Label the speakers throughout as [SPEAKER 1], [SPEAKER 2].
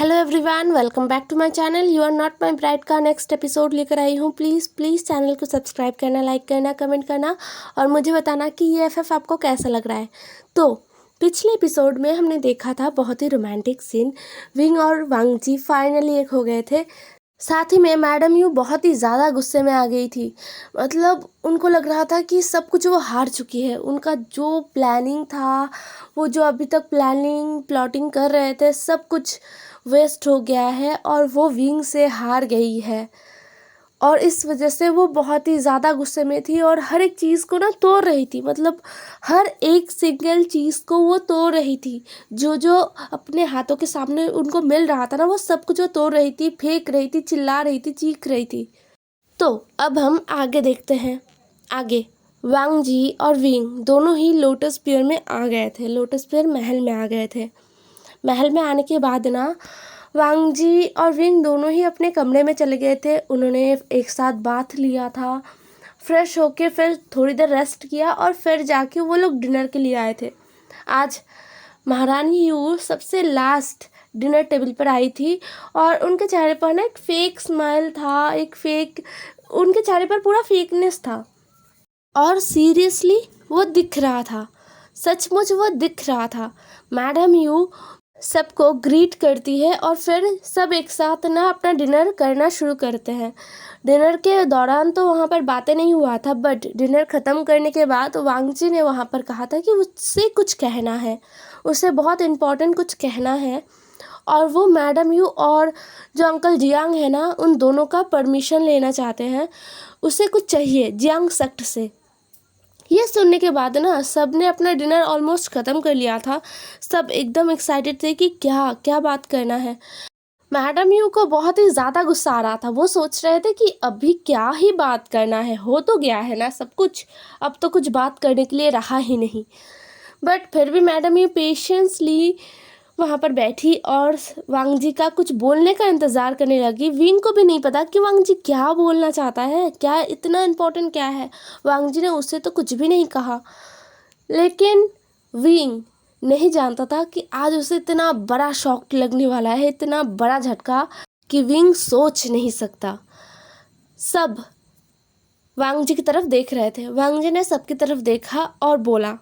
[SPEAKER 1] Hello everyone, welcome back to my channel. You are not my bride का next episode लेकर आई हूँ। Please channel को subscribe करना, लाइक करना, कमेंट करना और मुझे बताना कि ये एफएफ आपको कैसा लग रहा है। तो पिछले एपिसोड में हमने देखा था बहुत ही रोमांटिक सीन। विंग और वांग जी फाइनली एक हो गए थे। साथ ही में मैडम यू बहुत ही ज़्यादा गुस्से में आ गई थी। मतलब उनको लग रहा था कि सब कुछ वो हार चुकी है। उनका जो प्लानिंग था, वो जो अभी तक प्लॉटिंग कर रहे थे, सब कुछ वेस्ट हो गया है और वो विंग से हार गई है। और इस वजह से वो बहुत ही ज़्यादा गुस्से में थी और हर एक चीज़ को ना तोड़ रही थी। मतलब हर एक सिंगल चीज़ को वो तोड़ रही थी। जो जो अपने हाथों के सामने उनको मिल रहा था ना, वो सब कुछ वो तोड़ रही थी, फेंक रही थी, चिल्ला रही थी, चीख रही थी। तो अब हम आगे देखते हैं। आगे वांग जी और विंग दोनों ही लोटस पियर में आ गए थे। लोटस पियर महल में आ गए थे। महल में आने के बाद ना वांग जी और विंग दोनों ही अपने कमरे में चले गए थे। उन्होंने एक साथ बाथ लिया था, फ्रेश होके फिर थोड़ी देर रेस्ट किया और फिर जाके वो लोग डिनर के लिए आए थे। आज महारानी यू सबसे लास्ट डिनर टेबल पर आई थी और उनके चेहरे पर ना एक फेक स्माइल था, उनके चेहरे पर पूरा फेकनेस था और सीरियसली वो दिख रहा था। सचमुच वो दिख रहा था। मैडम यू सबको ग्रीट करती है और फिर सब एक साथ ना अपना डिनर करना शुरू करते हैं। डिनर के दौरान तो वहाँ पर बातें नहीं हुआ था, बट डिनर ख़त्म करने के बाद वांग जी ने वहाँ पर कहा था कि उससे कुछ कहना है, उसे बहुत इम्पोर्टेंट कुछ कहना है। और वो मैडम यू और जो अंकल जियांग है ना, उन दोनों का परमिशन लेना चाहते हैं। उसे कुछ चाहिए जियांग सेक्ट से। ये सुनने के बाद ना सब ने अपना डिनर ऑलमोस्ट ख़त्म कर लिया था। सब एकदम एक्साइटेड थे कि क्या क्या बात करना है। मैडम यू को बहुत ही ज़्यादा गुस्सा आ रहा था। वो सोच रहे थे कि अभी क्या ही बात करना है, हो तो गया है ना सब कुछ, अब तो कुछ बात करने के लिए रहा ही नहीं। बट फिर भी मैडम यू पेशेंसली वहाँ पर बैठी और वांग जी का कुछ बोलने का इंतज़ार करने लगी। विंग को भी नहीं पता कि वांग जी क्या बोलना चाहता है, क्या इतना इम्पोर्टेंट क्या है। वांग जी ने उससे तो कुछ भी नहीं कहा, लेकिन विंग नहीं जानता था कि आज उसे इतना बड़ा शॉक लगने वाला है, इतना बड़ा झटका कि विंग सोच नहीं सकता। सब वांग जी की तरफ देख रहे थे। वांग जी ने सबकी तरफ देखा और बोला,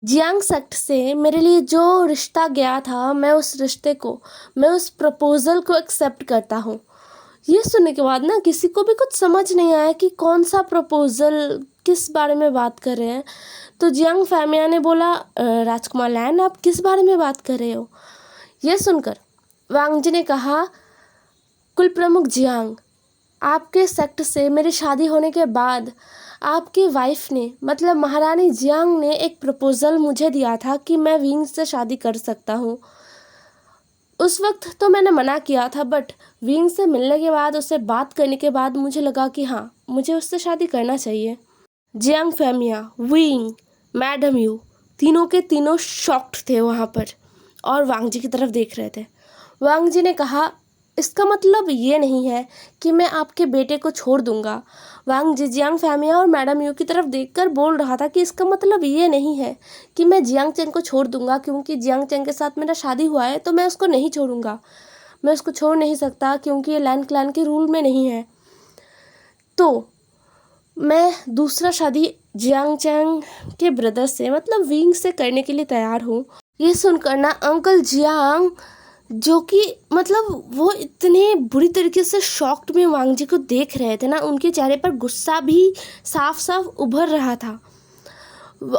[SPEAKER 1] जियांग सेक्ट से मेरे लिए जो रिश्ता गया था, मैं उस प्रपोज़ल को एक्सेप्ट करता हूँ। ये सुनने के बाद ना किसी को भी कुछ समझ नहीं आया कि कौन सा प्रपोज़ल, किस बारे में बात कर रहे हैं। तो जियांग फैमिया ने बोला, राजकुमार लैन, आप किस बारे में बात कर रहे हो? ये सुनकर वांग जी ने कहा, कुल प्रमुख जियांग, आपके सेक्ट से मेरी शादी होने के बाद आपकी वाइफ ने, मतलब महारानी जियांग ने, एक प्रपोज़ल मुझे दिया था कि मैं विंग से शादी कर सकता हूँ। उस वक्त तो मैंने मना किया था, बट विंग से मिलने के बाद, उससे बात करने के बाद मुझे लगा कि हाँ, मुझे उससे शादी करना चाहिए। जियांग फैमिया, विंग, मैडम यू, तीनों के तीनों शॉक्ड थे वहाँ पर और वांग जी की तरफ देख रहे थे। वांग जी ने कहा, इसका मतलब ये नहीं है कि मैं आपके बेटे को छोड़ दूंगा। वांग जी जियांग फैमिया और मैडम यू की तरफ देखकर बोल रहा था कि इसका मतलब ये नहीं है कि मैं जियांग चेंग को छोड़ दूंगा, क्योंकि जियांग चेंग के साथ मेरा शादी हुआ है तो मैं उसको नहीं छोड़ूंगा। मैं उसको छोड़ नहीं सकता क्योंकि ये लैन क्लैन के रूल में नहीं है। तो मैं दूसरा शादी जियांग चेंग के ब्रदर से, मतलब विंग से, करने के लिए तैयार हूँ। ये सुनकर ना अंकल जियांग, जो कि मतलब वो इतने बुरी तरीके से शॉक्ड में वांग जी को देख रहे थे ना, उनके चेहरे पर गुस्सा भी साफ साफ उभर रहा था।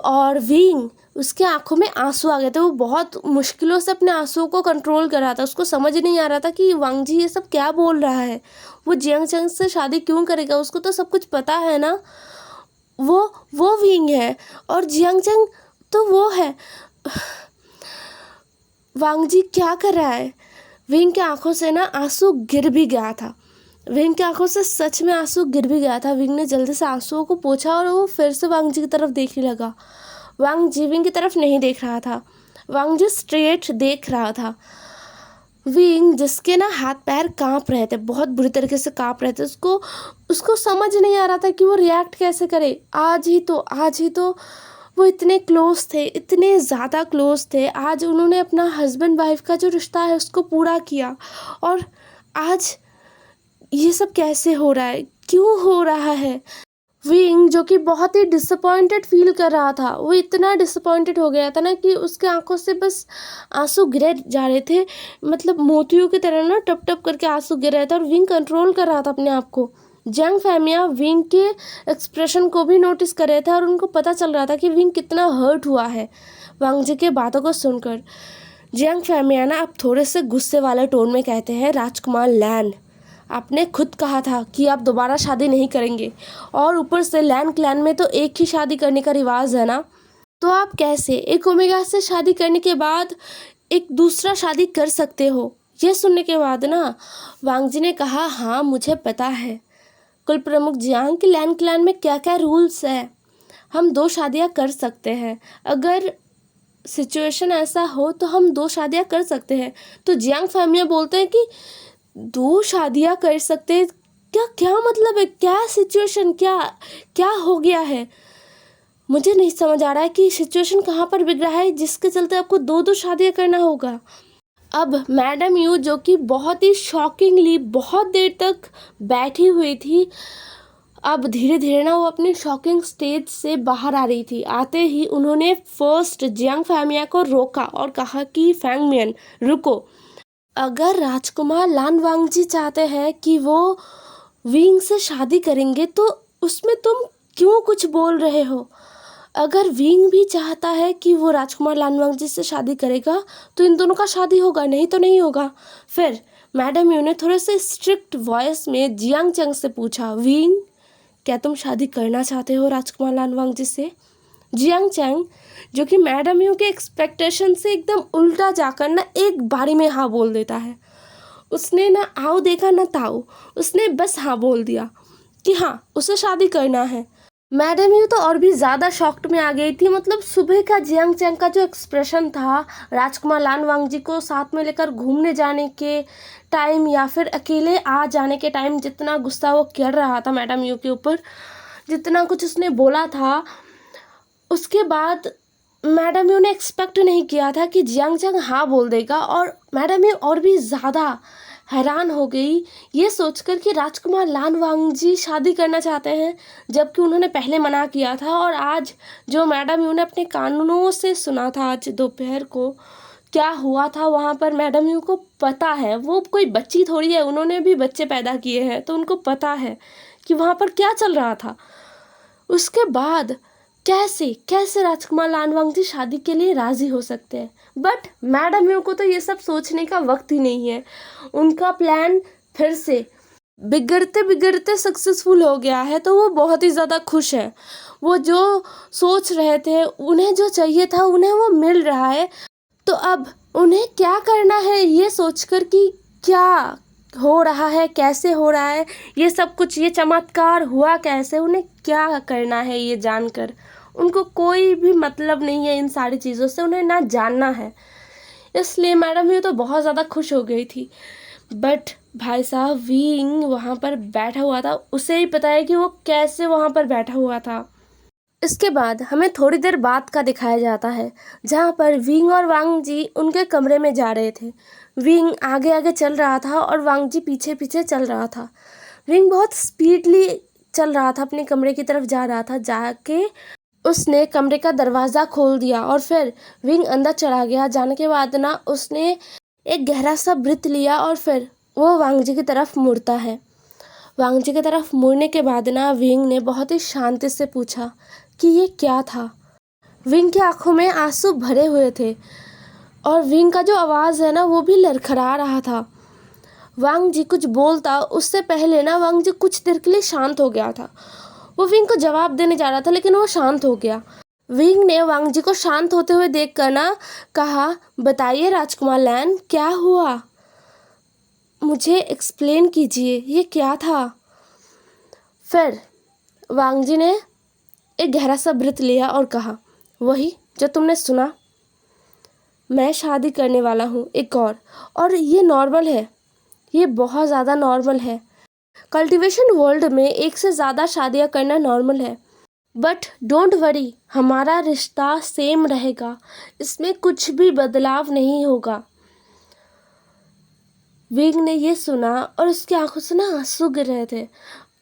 [SPEAKER 1] और विंग, उसके आंखों में आंसू आ गए थे। वो बहुत मुश्किलों से अपने आंसुओं को कंट्रोल कर रहा था। उसको समझ नहीं आ रहा था कि वांग जी ये सब क्या बोल रहा है। वो जियांग चंग से शादी क्यों करेगा? उसको तो सब कुछ पता है ना। वो विंग है और जियांग चंग तो वो है। वांग जी क्या कर रहा है? विंग के आंखों से ना आंसू गिर भी गया था। विंग की आंखों से सच में आंसू गिर भी गया था। विंग ने जल्दी से आंसुओं को पोंछा और वो फिर से वांग जी की तरफ देखने लगा। वांग जी विंग की तरफ नहीं देख रहा था। वांग जी स्ट्रेट देख रहा था। विंग, जिसके ना हाथ पैर कांप रहे थे, बहुत बुरी तरीके से कांप रहे थे, उसको समझ नहीं आ रहा था कि वो रिएक्ट कैसे करे। आज ही तो वो इतने क्लोज थे, इतने ज़्यादा क्लोज थे। आज उन्होंने अपना हस्बैंड वाइफ का जो रिश्ता है उसको पूरा किया, और आज ये सब कैसे हो रहा है, क्यों हो रहा है। विंग जो कि बहुत ही डिसअपॉइंटेड फील कर रहा था, वो इतना डिसअपॉइंटेड हो गया था ना कि उसके आंखों से बस आंसू गिरे जा रहे थे, मतलब मोतियों की तरह ना टप टप करके आंसू गिर रहे थे, और विंग कंट्रोल कर रहा था अपने आप को। जंग फैमिया विंग के एक्सप्रेशन को भी नोटिस कर रहे थे, और उनको पता चल रहा था कि विंग कितना हर्ट हुआ है वांग जी के बातों को सुनकर। जंग फैमिया ना अब थोड़े से गुस्से वाले टोन में कहते हैं, राजकुमार लैन, आपने खुद कहा था कि आप दोबारा शादी नहीं करेंगे, और ऊपर से लैन क्लैन में तो एक ही शादी करने का रिवाज है ना, तो आप कैसे एक ओमेगा से शादी करने के बाद एक दूसरा शादी कर सकते हो। यह सुनने के बाद ना वांग जी ने कहा, हाँ मुझे पता है कुल प्रमुख जियांग कि लैन क्लैन में क्या क्या रूल्स है, हम 2 शादियां कर सकते हैं, अगर सिचुएशन ऐसा हो तो हम 2 शादियां कर सकते हैं। तो जियांग फैमिया बोलते हैं कि 2 शादियां कर सकते हैं, क्या क्या मतलब है, क्या सिचुएशन, क्या क्या हो गया है। मुझे नहीं समझ आ रहा है कि सिचुएशन कहाँ पर बिगड़ा है जिसके चलते आपको 2-2 शादियां करना होगा। अब मैडम यू जो कि बहुत ही शॉकिंगली बहुत देर तक बैठी हुई थी, अब धीरे धीरे ना वो अपनी शॉकिंग स्टेज से बाहर आ रही थी। आते ही उन्होंने फर्स्ट जियांग फैमिया को रोका और कहा कि फैंगमियन रुको, अगर राजकुमार लान वांगजी चाहते हैं कि वो विंग से शादी करेंगे तो उसमें तुम क्यों कुछ बोल रहे हो। अगर विंग भी चाहता है कि वो राजकुमार लान वांगजी से शादी करेगा तो इन दोनों का शादी होगा, नहीं तो नहीं होगा। फिर मैडम यू ने थोड़े से स्ट्रिक्ट वॉइस में जियांग चंग से पूछा, विंग क्या तुम शादी करना चाहते हो राजकुमार लान वांगजी से। जियांग चैंग जो कि मैडम यू के एक्सपेक्टेशन से एकदम उल्टा जाकर ना एक बारी में हाँ बोल देता है। उसने ना आओ देखा ना ताओ, उसने बस हाँ बोल दिया कि हाँ उसे शादी करना है। मैडम यू तो और भी ज़्यादा शॉक्ड में आ गई थी। मतलब सुबह का जियांग चैंग का जो एक्सप्रेशन था राजकुमार लान वांगजी को साथ में लेकर घूमने जाने के टाइम या फिर अकेले आ जाने के टाइम, जितना गुस्सा वो कर रहा था मैडम यू के ऊपर, जितना कुछ उसने बोला था, उसके बाद मैडम यू ने एक्सपेक्ट नहीं किया था कि जियांग चंग हाँ बोल देगा। और मैडम यू और भी ज़्यादा हैरान हो गई ये सोचकर कि राजकुमार लान वांगजी शादी करना चाहते हैं, जबकि उन्होंने पहले मना किया था। और आज जो मैडम यू ने अपने कानों से सुना था, आज दोपहर को क्या हुआ था वहाँ पर, मैडम यू को पता है, वो कोई बच्ची थोड़ी है, उन्होंने भी बच्चे पैदा किए हैं, तो उनको पता है कि वहाँ पर क्या चल रहा था। उसके बाद कैसे कैसे राजकुमार लान वांगजी शादी के लिए राज़ी हो सकते हैं। बट मैडम यू को तो ये सब सोचने का वक्त ही नहीं है। उनका प्लान फिर से बिगड़ते बिगड़ते सक्सेसफुल हो गया है, तो वो बहुत ही ज़्यादा खुश है। वो जो सोच रहे थे, उन्हें जो चाहिए था उन्हें वो मिल रहा है। तो अब उन्हें क्या करना है ये सोचकर कि क्या हो रहा है, कैसे हो रहा है ये सब कुछ, ये चमत्कार हुआ कैसे, उन्हें क्या करना है ये जानकर उनको कोई भी मतलब नहीं है इन सारी चीज़ों से, उन्हें ना जानना है। इसलिए मैडम ये तो बहुत ज़्यादा खुश हो गई थी। बट भाई साहब विंग वहाँ पर बैठा हुआ था, उसे ही पता है कि वो कैसे वहाँ पर बैठा हुआ था। इसके बाद हमें थोड़ी देर बाद का दिखाया जाता है, जहाँ पर विंग और वांग जी उनके कमरे में जा रहे थे। विंग आगे आगे चल रहा था और वांग जी पीछे पीछे चल रहा था। विंग बहुत स्पीडली चल रहा था, अपने कमरे की तरफ जा रहा था। जाके उसने कमरे का दरवाज़ा खोल दिया और फिर विंग अंदर चला गया। जाने के बाद ना उसने एक गहरा सा ब्रीथ लिया और फिर वो वांग जी की तरफ मुड़ता है। वांग जी की तरफ मुड़ने के बाद ना विंग ने बहुत ही शांति से पूछा कि ये क्या था। विंग की आंखों में आंसू भरे हुए थे और विंग का जो आवाज़ है ना वो भी लड़खड़ा रहा था। वांग जी कुछ बोलता उससे पहले ना वांग जी कुछ देर के लिए शांत हो गया था। वो विंग को जवाब देने जा रहा था लेकिन वो शांत हो गया। विंग ने वांग जी को शांत होते हुए देखकर ना कहा, बताइए राजकुमार लैन क्या हुआ, मुझे एक्सप्लेन कीजिए ये क्या था। फिर वांग जी ने एक गहरा सा ब्रीथ लिया और कहा, वही जो तुमने सुना, मैं शादी करने वाला हूँ एक और ये नॉर्मल है, ये बहुत ज़्यादा नॉर्मल है। कल्टीवेशन वर्ल्ड में एक से ज़्यादा शादियाँ करना नॉर्मल है। बट डोंट वरी, हमारा रिश्ता सेम रहेगा, इसमें कुछ भी बदलाव नहीं होगा। विंग ने ये सुना और उसकी आंखों से ना आंसू गिर रहे थे।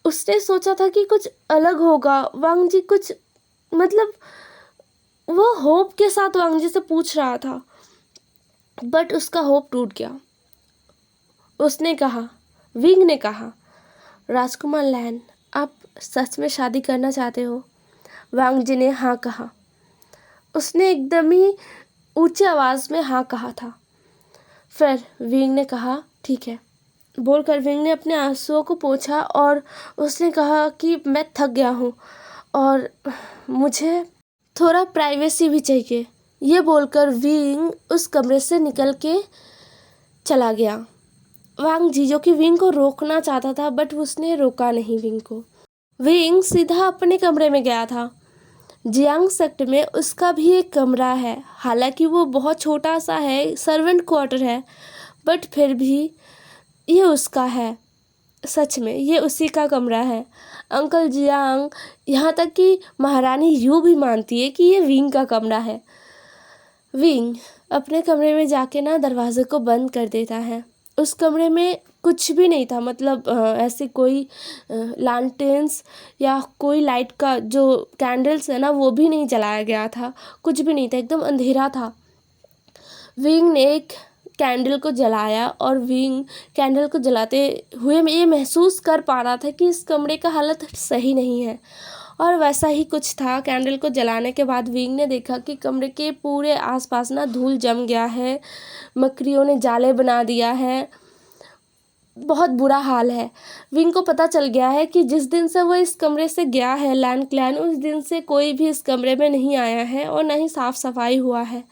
[SPEAKER 1] उसने सोचा था कि कुछ अलग होगा। वांग जी कुछ मतलब वो होप के साथ वांग जी से पूछ रहा था, बट उसका होप टूट गया। उसने कहा, विंग ने कहा, राजकुमार लैन, आप सच में शादी करना चाहते हो? वांग जी ने हाँ कहा। उसने एकदम ही ऊंची आवाज़ में हाँ कहा था। फिर विंग ने कहा, ठीक है बोलकर विंग ने अपने आंसुओं को पोंछा और उसने कहा कि मैं थक गया हूँ और मुझे थोड़ा प्राइवेसी भी चाहिए। ये बोलकर विंग उस कमरे से निकल के चला गया। वांग जी जो कि विंग को रोकना चाहता था, बट उसने रोका नहीं विंग को। विंग सीधा अपने कमरे में गया था। जियांग सेक्ट में उसका भी एक कमरा है, हालांकि वो बहुत छोटा सा है, सर्वेंट क्वार्टर है, बट फिर भी ये उसका है। सच में ये उसी का कमरा है। अंकल जियांग, यहाँ तक कि महारानी यू भी मानती है कि ये विंग का कमरा है। विंग अपने कमरे में जाके ना दरवाजे को बंद कर देता है। उस कमरे में कुछ भी नहीं था, मतलब ऐसे कोई लालटेन्स या कोई लाइट का जो कैंडल्स है ना वो भी नहीं जलाया गया था, कुछ भी नहीं था, एकदम अंधेरा था। विंग ने एक कैंडल को जलाया और विंग कैंडल को जलाते हुए ये महसूस कर पा रहा था कि इस कमरे का हालत सही नहीं है। और वैसा ही कुछ था। कैंडल को जलाने के बाद विंग ने देखा कि कमरे के पूरे आसपास ना धूल जम गया है, मकड़ियों ने जाले बना दिया है, बहुत बुरा हाल है। विंग को पता चल गया है कि जिस दिन से वो इस कमरे से गया है लैन क्लैन, उस दिन से कोई भी इस कमरे में नहीं आया है और न ही साफ सफाई हुआ है।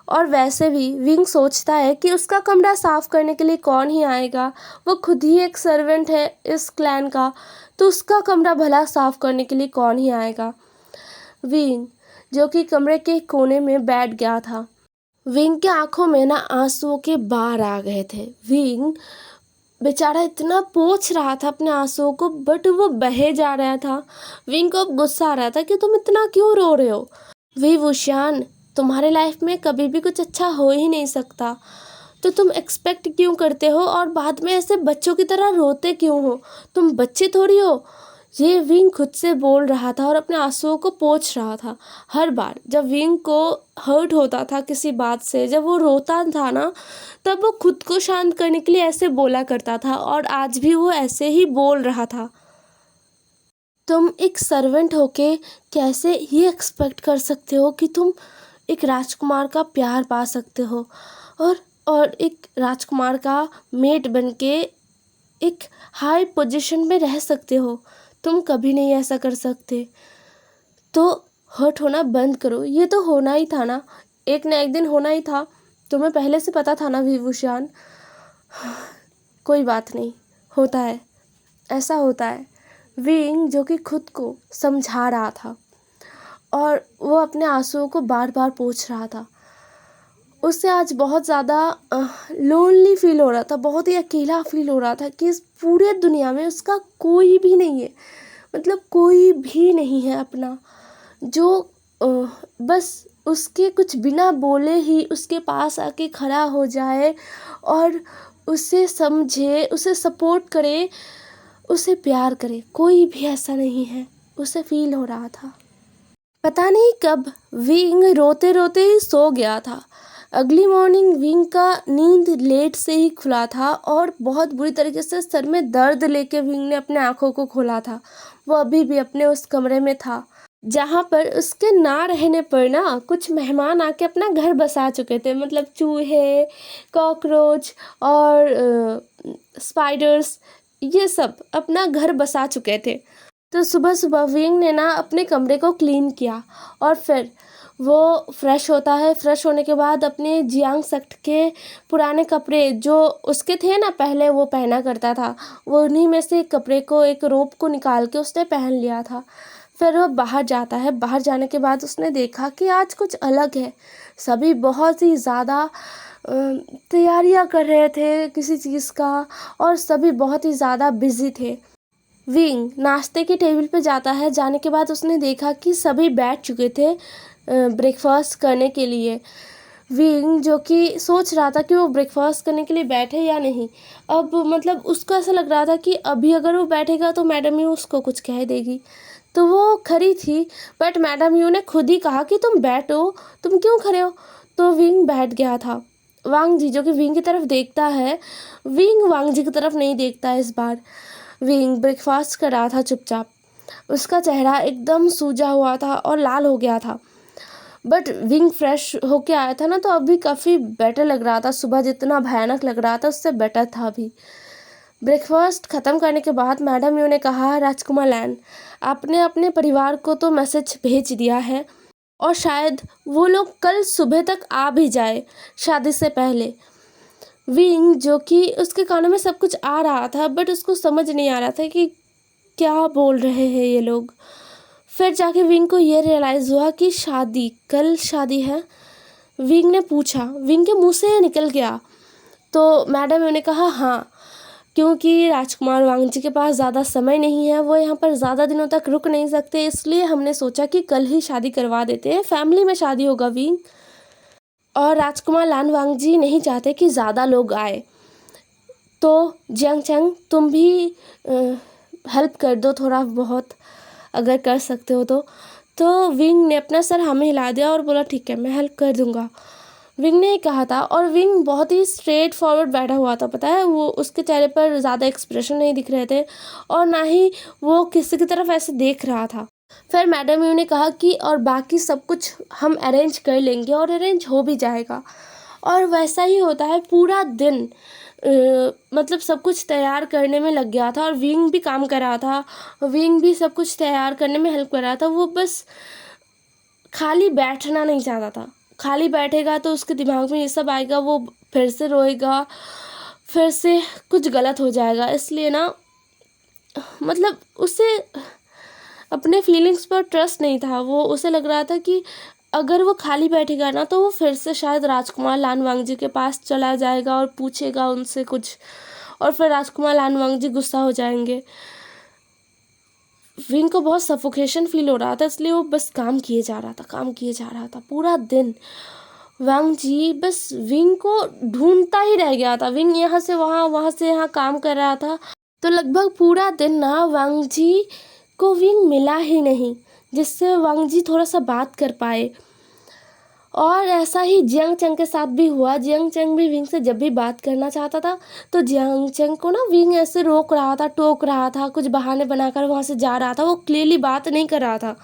[SPEAKER 1] और वैसे भी विंग सोचता है कि उसका कमरा साफ करने के लिए कौन ही आएगा, वो खुद ही एक सर्वेंट है इस क्लैन का, तो उसका कमरा भला साफ करने के लिए कौन ही आएगा। विंग जो कि कमरे के कोने में बैठ गया था। विंग के आंखों में ना आंसुओं के बाढ़ आ गए थे। विंग बेचारा इतना पोंछ रहा था अपने आंसुओं को, बट वो बहे जा रहा था। विंग को अब गुस्सा आ रहा था कि तुम इतना क्यों रो रहे हो। वी वुशियान, तुम्हारे लाइफ में कभी भी कुछ अच्छा हो ही नहीं सकता, तो तुम एक्सपेक्ट क्यों करते हो और बाद में ऐसे बच्चों की तरह रोते क्यों हो? तुम बच्चे थोड़ी हो। ये विंग खुद से बोल रहा था और अपने आंसुओं को पोंछ रहा था। हर बार जब विंग को हर्ट होता था किसी बात से, जब वो रोता था ना, तब वो खुद को शांत करने के लिए ऐसे बोला करता था और आज भी वो ऐसे ही बोल रहा था। तुम एक सर्वेंट होके कैसे ये एक्सपेक्ट कर सकते हो कि तुम एक राजकुमार का प्यार पा सकते हो और एक राजकुमार का मेट बनके एक हाई पोजीशन में रह सकते हो? तुम कभी नहीं ऐसा कर सकते। तो हर्ट होना बंद करो। ये तो होना ही था ना, एक ना एक दिन होना ही था। तुम्हें पहले से पता था ना विभूषण। कोई बात नहीं, होता है, ऐसा होता है। विंग जो कि खुद को समझा रहा था और वो अपने आंसुओं को बार बार पोंछ रहा था। उससे आज बहुत ज़्यादा लोनली फील हो रहा था, बहुत ही अकेला फील हो रहा था कि इस पूरे दुनिया में उसका कोई भी नहीं है, मतलब कोई भी नहीं है अपना, जो बस उसके कुछ बिना बोले ही उसके पास आके खड़ा हो जाए और उसे समझे, उसे सपोर्ट करे, उसे प्यार करे। कोई भी ऐसा नहीं है, उसे फील हो रहा था। पता नहीं कब विंग रोते रोते ही सो गया था। अगली मॉर्निंग विंग का नींद लेट से ही खुला था और बहुत बुरी तरीके से सर में दर्द लेके विंग ने अपने आंखों को खोला था। वो अभी भी अपने उस कमरे में था जहाँ पर उसके ना रहने पर ना कुछ मेहमान आके अपना घर बसा चुके थे, मतलब चूहे, कॉकरोच और स्पाइडर्स, ये सब अपना घर बसा चुके थे। तो सुबह सुबह विंग ने ना अपने कमरे को क्लीन किया और फिर वो फ्रेश होता है। फ्रेश होने के बाद अपने जियांग सेक्ट के पुराने कपड़े जो उसके थे ना पहले वो पहना करता था, वो उन्हीं में से एक कपड़े को, एक रोब को निकाल के उसने पहन लिया था। फिर वो बाहर जाता है। बाहर जाने के बाद उसने देखा कि आज कुछ अलग है। सभी बहुत ही ज़्यादा तैयारियां कर रहे थे किसी चीज़ का और सभी बहुत ही ज़्यादा बिजी थे। विंग नाश्ते के टेबल पे जाता है। जाने के बाद उसने देखा कि सभी बैठ चुके थे ब्रेकफास्ट करने के लिए। विंग जो कि सोच रहा था कि वो ब्रेकफास्ट करने के लिए बैठे या नहीं। अब मतलब उसको ऐसा लग रहा था कि अभी अगर वो बैठेगा तो मैडम यू उसको कुछ कह देगी। तो वो खड़ी थी, बट मैडम यू ने खुद ही कहा कि तुम बैठो, तुम क्यों खड़े हो। तो विंग बैठ गया था। वांग जी जो कि विंग की तरफ देखता है, विंग वांग जी की तरफ नहीं देखता है इस बार। विंग ब्रेकफास्ट कर रहा था चुपचाप। उसका चेहरा एकदम सूजा हुआ था और लाल हो गया था, बट विंग फ्रेश होके आया था ना, तो अभी काफ़ी बेटर लग रहा था। सुबह जितना भयानक लग रहा था उससे बेटर था अभी। ब्रेकफास्ट ख़त्म करने के बाद मैडम यू ने कहा, राजकुमार लैन, आपने अपने परिवार को तो मैसेज भेज दिया है और शायद वो लोग कल सुबह तक आ भी जाए शादी से पहले। विंग जो कि उसके कानों में सब कुछ आ रहा था, बट उसको समझ नहीं आ रहा था कि क्या बोल रहे हैं ये लोग। फिर जाके विंग को ये रियलाइज़ हुआ कि कल शादी है। विंग ने पूछा, विंग के मुंह से ये निकल गया। तो मैडम ने कहा हाँ, क्योंकि राजकुमार वांग जी के पास ज़्यादा समय नहीं है, वो यहाँ पर ज़्यादा दिनों तक रुक नहीं सकते, इसलिए हमने सोचा कि कल ही शादी करवा देते हैं। फैमिली में शादी होगा विंग, और राजकुमार लान वांग जी नहीं चाहते कि ज़्यादा लोग आए। तो जियांग चंग तुम भी हेल्प कर दो थोड़ा बहुत, अगर कर सकते हो तो विंग ने अपना सर हमें हिला दिया और बोला ठीक है मैं हेल्प कर दूंगा। विंग ने कहा था, और विंग बहुत ही स्ट्रेट फॉरवर्ड बैठा हुआ था। पता है, वो उसके चेहरे पर ज़्यादा एक्सप्रेशन नहीं दिख रहे थे और ना ही वो किसी की तरफ ऐसे देख रहा था। फिर मैडम यू ने कहा कि और बाकी सब कुछ हम अरेंज कर लेंगे, और अरेंज हो भी जाएगा। और वैसा ही होता है। पूरा दिन मतलब सब कुछ तैयार करने में लग गया था, और विंग भी काम कर रहा था। विंग भी सब कुछ तैयार करने में हेल्प कर रहा था। वो बस खाली बैठना नहीं चाहता था। खाली बैठेगा तो उसके दिमाग में ये सब आएगा, वो फिर से रोएगा, फिर से कुछ गलत हो जाएगा। इसलिए ना मतलब उसे अपने फीलिंग्स पर ट्रस्ट नहीं था। वो उसे लग रहा था कि अगर वो खाली बैठेगा ना तो वो फिर से शायद राजकुमार लान वांग जी के पास चला जाएगा और पूछेगा उनसे कुछ, और फिर राजकुमार लान वांग जी गुस्सा हो जाएंगे। विंग को बहुत सफोकेशन फील हो रहा था, इसलिए वो बस काम किए जा रहा था पूरा दिन। वांग जी बस विंग को ढूंढता ही रह गया था। विंग यहाँ से वहाँ से यहाँ काम कर रहा था। तो लगभग पूरा दिन ना वांग जी को विंग मिला ही नहीं, जिससे वांग जी थोड़ा सा बात कर पाए। और ऐसा ही जियांग चंग के साथ भी हुआ। जियांग चंग भी विंग से जब भी बात करना चाहता था तो जियांग चंग को ना विंग ऐसे रोक रहा था, टोक रहा था, कुछ बहाने बनाकर वहाँ से जा रहा था। वो क्लियरली बात नहीं कर रहा था।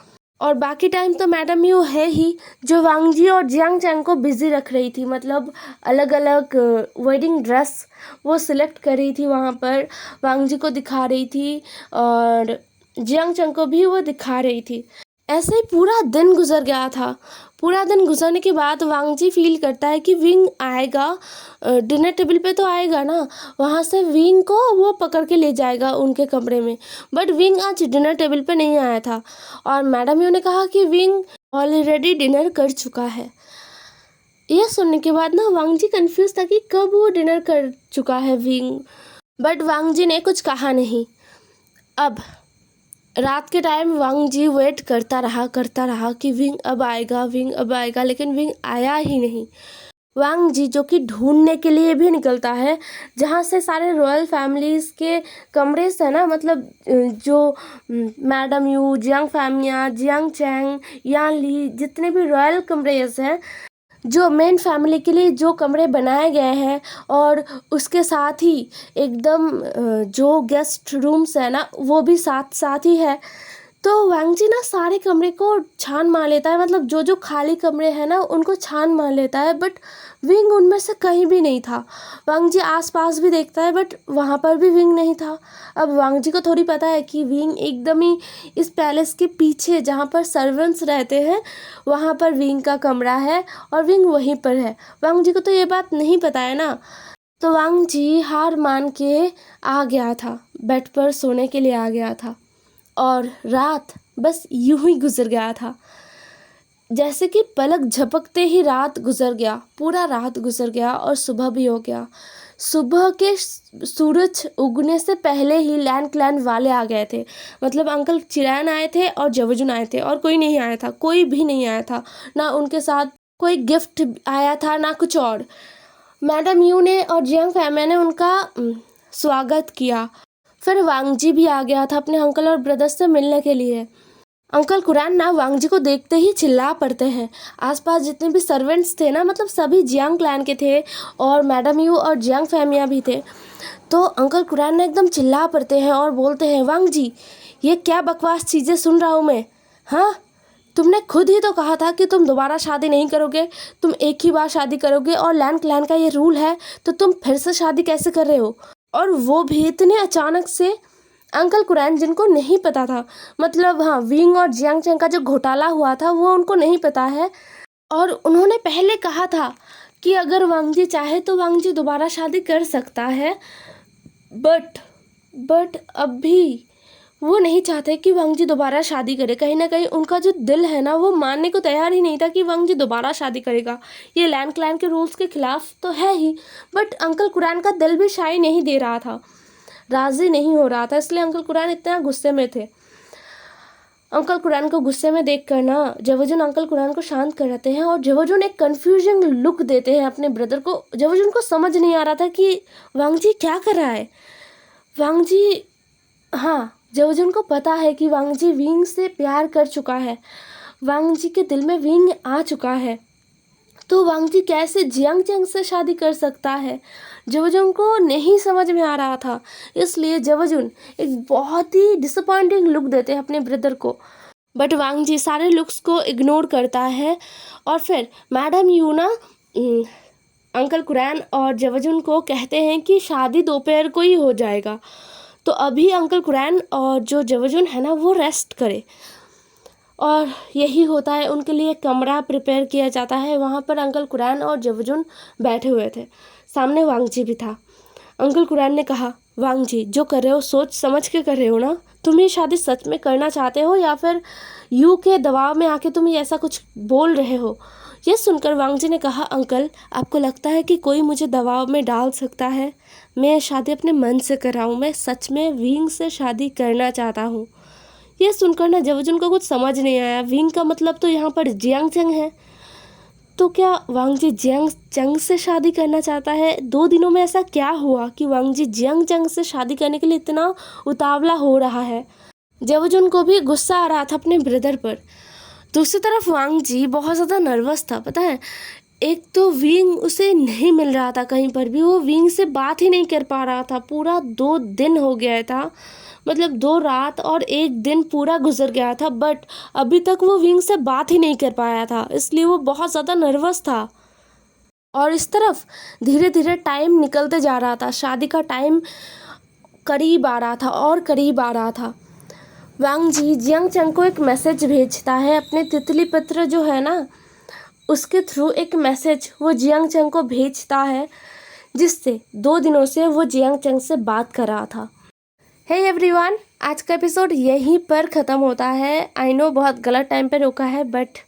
[SPEAKER 1] और बाकी टाइम तो मैडम यू है ही जो वांग जी और जियांग चंग को बिजी रख रही थी। मतलब अलग अलग वेडिंग ड्रेस वो सिलेक्ट कर रही थी, वहाँ पर वांग जी को दिखा रही थी और जियांग चंग को भी वो दिखा रही थी। ऐसे ही पूरा दिन गुजर गया था। पूरा दिन गुजरने के बाद वांग जी फील करता है कि विंग आएगा, डिनर टेबल पे तो आएगा ना, वहाँ से विंग को वो पकड़ के ले जाएगा उनके कमरे में। बट विंग आज डिनर टेबल पे नहीं आया था, और मैडम यू ने कहा कि विंग ऑलरेडी डिनर कर चुका है। यह सुनने के बाद ना वांग जी कंफ्यूज था कि कब वो डिनर कर चुका है विंग। बट वांग जी ने कुछ कहा नहीं। अब रात के टाइम वांग जी वेट करता रहा कि विंग अब आएगा, लेकिन विंग आया ही नहीं। वांग जी जो कि ढूंढने के लिए भी निकलता है, जहाँ से सारे रॉयल फैमिलीज के कमरे से ना, मतलब जो मैडम यू, जियांग फैमिया, जियांग चैंग, यान ली, जितने भी रॉयल कमरेज हैं, जो मेन फैमिली के लिए जो कमरे बनाए गए हैं, और उसके साथ ही एकदम जो गेस्ट रूम्स है ना वो भी साथ साथ ही है। तो वांग जी ना सारे कमरे को छान मार लेता है। मतलब जो जो खाली कमरे हैं ना उनको छान मार लेता है, बट विंग उनमें से कहीं भी नहीं था। वांग जी आसपास भी देखता है, बट वहाँ पर भी विंग नहीं था। अब वांग जी को थोड़ी पता है कि विंग एकदम ही इस पैलेस के पीछे जहाँ पर सर्वेंट्स रहते हैं वहाँ पर विंग का कमरा है, और विंग वहीं पर है। वांग जी को तो ये बात नहीं पता है ना। तो वांग जी हार मान के आ गया था, बेड पर सोने के लिए आ गया था, और रात बस यूं ही गुजर गया था। जैसे कि पलक झपकते ही रात गुजर गया, पूरा रात गुजर गया और सुबह भी हो गया। सुबह के सूरज उगने से पहले ही लैन क्लैन वाले आ गए थे। मतलब अंकल चिरैन आए थे और जवजुन आए थे और कोई नहीं आया था, कोई भी नहीं आया था। ना उनके साथ कोई गिफ्ट आया था ना कुछ और। मैडम यू ने और जियांग फैमिली ने उनका स्वागत किया। फिर वांग जी भी आ गया था अपने अंकल और ब्रदर्स से मिलने के लिए। अंकल कुरैन ना वांग जी को देखते ही चिल्ला पड़ते हैं। आसपास जितने भी सर्वेंट्स थे ना, मतलब सभी जियांग क्लैन के थे और मैडम यू और जियांग फैमिया भी थे। तो अंकल कुरैन ना एकदम चिल्ला पड़ते हैं और बोलते हैं, वांग जी ये क्या बकवास चीज़ें सुन रहा हूँ मैं। हाँ, तुमने खुद ही तो कहा था कि तुम दोबारा शादी नहीं करोगे, तुम एक ही बार शादी करोगे और लैन क्लैन का ये रूल है, तो तुम फिर से शादी कैसे कर रहे हो, और वो भी इतने अचानक से। अंकल कुरैन जिनको नहीं पता था, मतलब हाँ, विंग और जियांग चैंग का जो घोटाला हुआ था वो उनको नहीं पता है। और उन्होंने पहले कहा था कि अगर वांग जी चाहे तो वांग जी दोबारा शादी कर सकता है, बट अभी वो नहीं चाहते कि वांग जी दोबारा शादी करे। कहीं ना कहीं उनका जो दिल है ना, वो मानने को तैयार ही नहीं था कि वांग जी दोबारा शादी करेगा। ये लैन क्लैन के रूल्स के खिलाफ तो है ही, बट अंकल कुरैन का दिल भी शायद नहीं दे रहा था, राजी नहीं हो रहा था, इसलिए अंकल कुरैन इतना गुस्से में थे। अंकल कुरैन को गुस्से में देख कर ना जवजुन अंकल कुरैन को शांत कराते हैं और जवजुन एक कन्फ्यूजन लुक देते हैं अपने ब्रदर को। जवजुन को समझ नहीं आ रहा था कि वांग जी क्या कर रहा है। वांग जी, हाँ, जवजुन को पता है कि वांग जी विंग से प्यार कर चुका है, वांग जी के दिल में विंग आ चुका है, तो वांग जी कैसे जियांग चैंग से शादी कर सकता है। जवजुन को नहीं समझ में आ रहा था, इसलिए जवजुन एक बहुत ही डिसअपॉइंटिंग लुक देते हैं अपने ब्रदर को। बट वांग जी सारे लुक्स को इग्नोर करता है और फिर मैडम यू ना अंकल कुरैन और जवजुन को कहते हैं कि शादी दोपहर को ही हो जाएगा, तो अभी अंकल कुरैन और जो जवजुन है ना वो रेस्ट करे। और यही होता है, उनके लिए कमरा प्रिपेयर किया जाता है। वहाँ पर अंकल कुरैन और जवजुन बैठे हुए थे, सामने वांग जी भी था। अंकल कुरैन ने कहा, वांग जी जो कर रहे हो सोच समझ के कर रहे हो ना, तुम ये शादी सच में करना चाहते हो या फिर यू के दबाव में आके तुम ऐसा कुछ बोल रहे हो। ये सुनकर वांग जी ने कहा, अंकल आपको लगता है कि कोई मुझे दबाव में डाल सकता है? मैं शादी अपने मन से कर रहा हूँ, मैं सच में विंग से शादी करना चाहता हूँ। ये सुनकर ना जवजुन को कुछ समझ नहीं आया। विंग का मतलब तो यहाँ पर जियांग चैंग है, तो क्या वांग जी जियांग चैंग से शादी करना चाहता है? 2 दिनों में ऐसा क्या हुआ कि वांग जी जियांग चैंग से शादी करने के लिए इतना उतावला हो रहा है? जवजुन को भी गुस्सा आ रहा था अपने ब्रदर पर। दूसरी तरफ वांग जी बहुत ज़्यादा नर्वस था, पता है। एक तो विंग उसे नहीं मिल रहा था कहीं पर भी, वो विंग से बात ही नहीं कर पा रहा था। पूरा 2 दिन हो गया था, मतलब 2 रात और 1 दिन पूरा गुजर गया था, बट अभी तक वो विंग से बात ही नहीं कर पाया था, इसलिए वो बहुत ज़्यादा नर्वस था। और इस तरफ धीरे धीरे टाइम निकलते जा रहा था, शादी का टाइम करीब आ रहा था और करीब आ रहा था। वांग जी जियांग चैंग को एक मैसेज भेजता है, अपने तितली पत्र जो है ना उसके थ्रू एक मैसेज वो जियांग चैंग को भेजता है, जिससे 2 दिनों से वो जियांग चैंग से बात कर रहा था। हे एवरीवन, आज का एपिसोड यहीं पर ख़त्म होता है। आई नो बहुत गलत टाइम पे रोका है, बट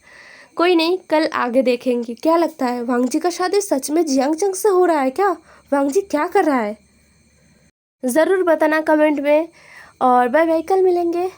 [SPEAKER 1] कोई नहीं, कल आगे देखेंगे। क्या लगता है, वांग जी का शादी सच में जियांग चैंग से हो रहा है क्या? वांग जी क्या कर रहा है? ज़रूर बताना कमेंट में। और बाय बाय, कल मिलेंगे।